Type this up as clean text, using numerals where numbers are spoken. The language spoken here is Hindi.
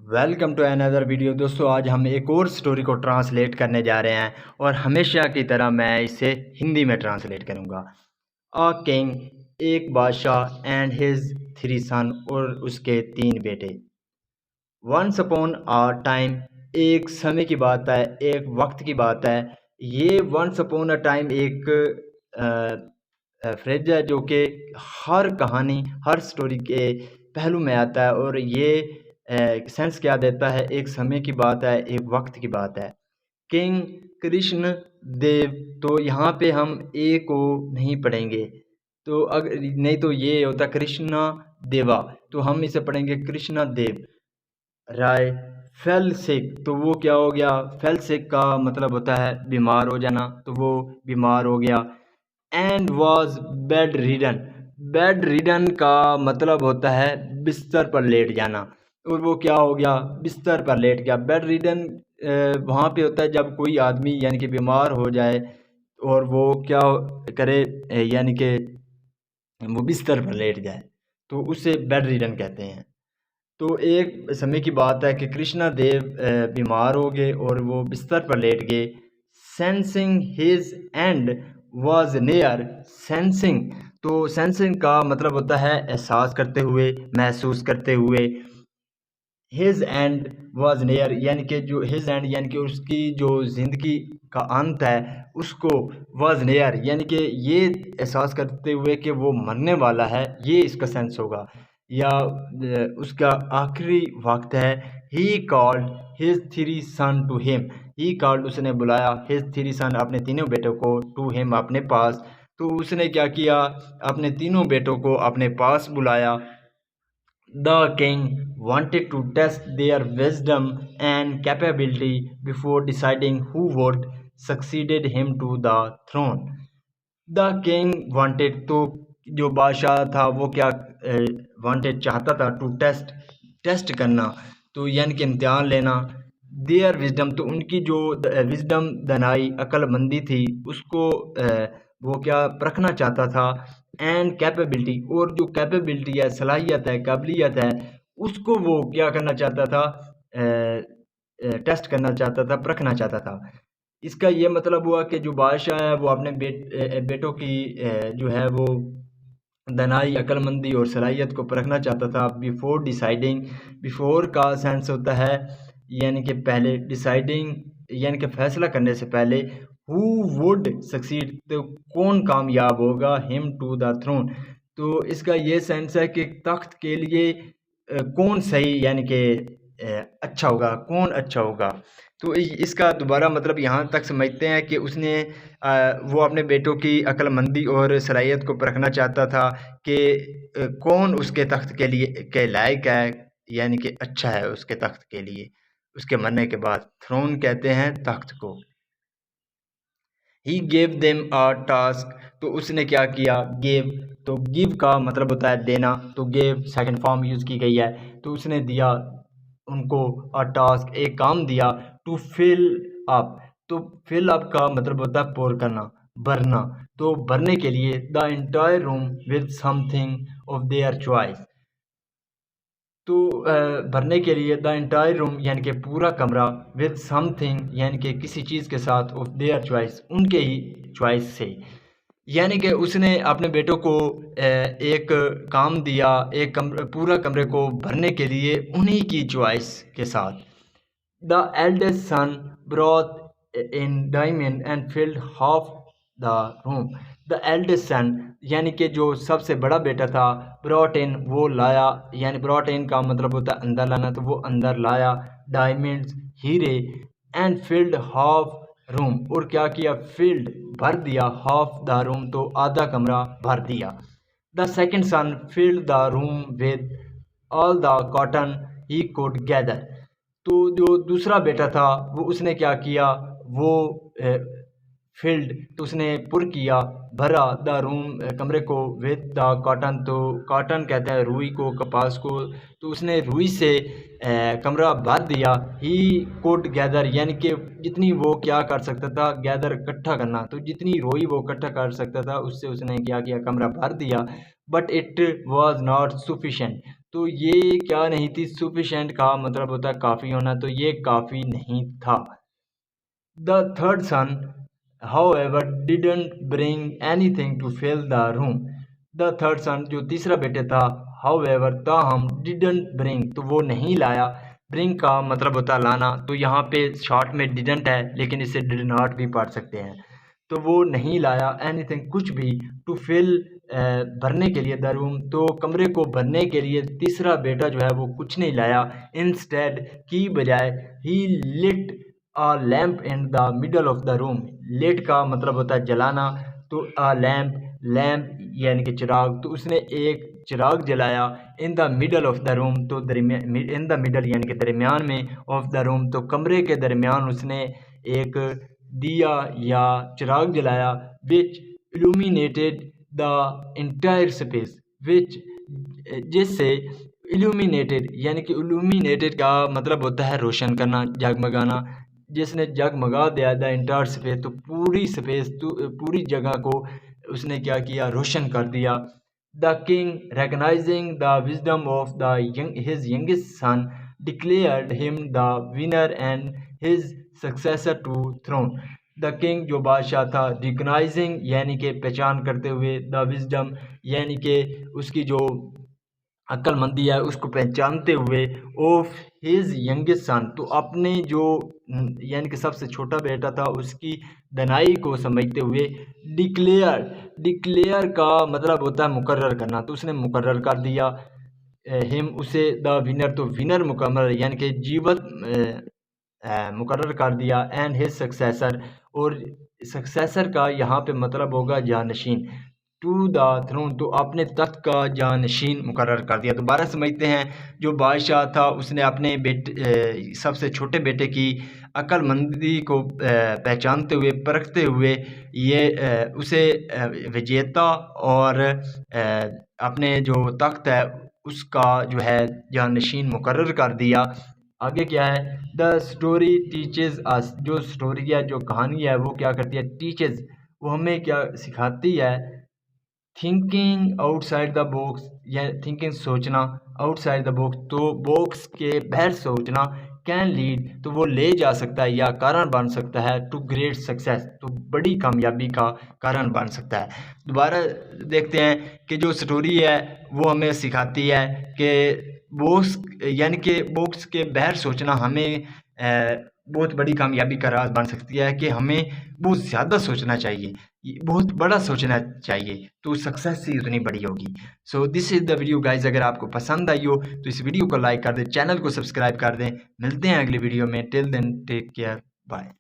Welcome to another video. दोस्तों, आज हम एक और स्टोरी को ट्रांसलेट करने जा रहे हैं और हमेशा की तरह मैं इसे हिंदी में ट्रांसलेट करूंगा। अ किंग, एक बादशाह, एंड हिज थ्री सन, और उसके तीन बेटे। वंस अपॉन आ टाइम, एक समय की बात है, एक वक्त की बात है। ये वंस अपॉन अ टाइम एक फ्रेज है जो कि हर कहानी, हर स्टोरी के पहलू में आता है, और ये सेंस क्या देता है, एक समय की बात है, एक वक्त की बात है। किंग कृष्ण देव, तो यहाँ पे हम ए को नहीं पढ़ेंगे, तो अगर नहीं तो ये होता कृष्णा देवा, तो हम इसे पढ़ेंगे कृष्णा देव राय। फेल सिक, तो वो क्या हो गया, फेल सिक का मतलब होता है बीमार हो जाना, तो वो बीमार हो गया। And was bed ridden, bed ridden का मतलब होता है बिस्तर पर लेट जाना, और वो क्या हो गया, बिस्तर पर लेट गया। बेड रिडन वहाँ पे होता है जब कोई आदमी यानी कि बीमार हो जाए और वो क्या करे, यानी कि वो बिस्तर पर लेट जाए, तो उसे बेड रिडन कहते हैं। तो एक समय की बात है कि कृष्णा देव बीमार हो गए और वो बिस्तर पर लेट गए। Sensing his and was near, sensing, तो सेंसिंग का मतलब होता है एहसास करते हुए, महसूस करते हुए। हिज एंड वाज नियर, यानी कि जो हिज एंड यानी कि उसकी जो ज़िंदगी का अंत है उसको, वाज नियर यानी कि ये एहसास करते हुए कि वो मरने वाला है, ये इसका सेंस होगा। या उसका आखिरी वक्त है। He called his three son to him, he called, उसने बुलाया, हिज थ्री सन, अपने तीनों बेटों को, टू हिम, अपने पास। तो उसने क्या किया, अपने तीनों बेटों को अपने पास बुलाया। The king wanted to test their wisdom and capability before deciding who would succeeded him to the throne. The king wanted, तो जो बादशाह था वो क्या wanted, चाहता था, to टेस्ट करना, तो यानी कि इम्तिहान लेना। देयर विजडम, तो उनकी जो विजडम, दनाई, अक्लमंदी थी, उसको वो क्या परखना चाहता था। एंड कैपेबिलिटी, और जो कैपेबिलिटी है, सलाहियत है, काबिलियत है, उसको वो क्या करना चाहता था, टेस्ट करना चाहता था, परखना चाहता था। इसका ये मतलब हुआ कि जो बादशाह है वो अपने बेटों की जो है वो दनाई, अक्लमंदी और सलाहियत को परखना चाहता था। बिफोर डिसाइडिंग, बिफोर का सेंस होता है यानी कि पहले, डिसाइडिंग यानी कि फैसला करने से पहले। हु वुड सक्सीड, तो कौन कामयाब होगा, हिम टू द थ्रोन, तो इसका ये सेंस है कि तख्त के लिए कौन सही यानी कि अच्छा होगा, कौन अच्छा होगा। तो इसका दोबारा मतलब यहाँ तक समझते हैं कि उसने वो अपने बेटों की अक्लमंदी और सलाहियत को परखना चाहता था कि कौन उसके तख्त के लिए के लायक है, यानी कि अच्छा है उसके तख्त के लिए, उसके मरने के बाद। थ्रोन कहते हैं तख्त को। He gave them a task, तो उसने क्या किया, गेव, तो गिव का मतलब होता है देना, तो गेव सेकंड फॉर्म यूज़ की गई है, तो उसने दिया उनको अ टास्क, एक काम दिया। टू फिल अप, तो फिल अप का मतलब होता है पोर करना, भरना, तो भरने के लिए। The entire room with something of their choice, तो भरने के लिए द एंटायर रूम यानी कि पूरा कमरा, विद समथिंग यानी कि किसी चीज़ के साथ, ऑफ देयर चॉइस, उनके ही चॉइस से। यानी कि उसने अपने बेटों को एक काम दिया, एक पूरा कमरे को भरने के लिए उन्हीं की चॉइस के साथ। The eldest son broth in diamond and field half the room, the eldest son यानी कि जो सबसे बड़ा बेटा था, ब्रॉट इन, वो लाया, यानी ब्रॉट इन का मतलब होता है अंदर लाना, तो वो अंदर लाया डायमंड्स, हीरे, एंड फिल्ड हाफ रूम, और क्या किया, फील्ड, भर दिया, हाफ द रूम, तो आधा कमरा भर दिया। The second sun filled the room with all the cotton he could gather, तो जो दूसरा बेटा था वो उसने क्या किया, वो फील्ड, तो उसने पुर किया, भरा द रूम, कमरे को, विद द कॉटन, तो कॉटन कहते हैं रुई को, कपास को, तो उसने रुई से कमरा भर दिया। ही कुड गैदर यानी कि जितनी वो क्या कर सकता था, गैदर इकट्ठा करना, तो जितनी रुई वो इकट्ठा कर सकता था उससे उसने क्या किया, कमरा भर दिया। But it was not sufficient, तो ये क्या नहीं थी, sufficient का मतलब होता है काफ़ी होना, तो ये काफ़ी नहीं था। The third son, however, didn't bring anything to fill the room. The third son, जो तीसरा बेटे था, however, ताहम, didn't bring, तो वो नहीं लाया। bring का मतलब होता है लाना, तो यहाँ पे शॉर्ट में didn't है, लेकिन इसे did not भी पढ़ सकते हैं। तो वो नहीं लाया anything, कुछ भी, to fill, भरने के लिए, द रूम, तो कमरे को भरने के लिए तीसरा बेटा जो है वो कुछ नहीं लाया। इंस्टेड, की बजाय, ही lit a lamp in the middle of the room. lit का मतलब होता है जलाना, तो a lamp, लैम्प यानी कि चिराग, तो उसने एक चिराग जलाया। In the middle of the room, तो इन द मिडल यानी कि दरमियान में, ऑफ द रूम, तो कमरे के दरमियान उसने एक दिया या चिराग जलाया। विच इल्यूमिनेटेड द इंटायर स्पेस, विच, जिससे, इल्यूमिनेटेड यानी कि इल्यूमिनेटेड का मतलब होता है रोशन करना, जगमगाना, जिसने जगमगा दिया द इंटायर स्पेस, तो पूरी स्पेस, तो पूरी जगह को उसने क्या किया, रोशन कर दिया। The king, recognizing the wisdom of the his youngest son, declared him the winner and his successor to throne. The king, जो बादशाह था, रिकग्नाइजिंग यानी कि पहचान करते हुए, द विजडम यानी कि उसकी जो अक्लमंदी है उसको पहचानते हुए, ऑफ हिज यंगेस्ट सन, तो अपने जो यानी कि सबसे छोटा बेटा था उसकी दनाई को समझते हुए, डिक्लेयर, डिक्लेयर का मतलब होता है मुकर्रर करना, तो उसने मुकर्रर कर दिया हिम उसे, द विनर, तो विनर मुकम्मल यानी कि जीवत मुकर्रर कर दिया, एंड हिज सक्सेसर, और सक्सेसर का यहाँ पे मतलब होगा जानशीन, टू द थ्रोन, तो अपने तख्त का जानशीन मुकर्रर कर दिया। दोबारा समझते हैं, जो बादशाह था उसने अपने बेटे, सबसे छोटे बेटे की अक्लमंदी को पहचानते हुए, परखते हुए, ये उसे विजेता और अपने जो तख्त है उसका जो है जानशीन मुकर्रर कर दिया। आगे क्या है, द स्टोरी टीचेज अस, जो स्टोरी है, जो कहानी है, वो क्या करती है, टीचेज, वो हमें क्या सिखाती है, थिंकिंग आउटसाइड द बॉक्स, या थिंकिंग सोचना, आउटसाइड द बॉक्स, तो बॉक्स के बाहर सोचना, कैन लीड, तो वो ले जा सकता है या कारण बन सकता है, टू ग्रेट सक्सेस, तो बड़ी कामयाबी का कारण बन सकता है। दोबारा देखते हैं कि जो स्टोरी है वो हमें सिखाती है कि बॉक्स यानी कि बॉक्स के बाहर सोचना हमें बहुत बड़ी कामयाबी का राज बन सकती है, कि हमें बहुत ज़्यादा सोचना चाहिए, बहुत बड़ा सोचना चाहिए, तो सक्सेस ही उतनी बड़ी होगी। So this is the video guys, अगर आपको पसंद आई हो तो इस वीडियो को लाइक कर दें, चैनल को सब्सक्राइब कर दें। मिलते हैं अगली वीडियो में, till then take care, bye.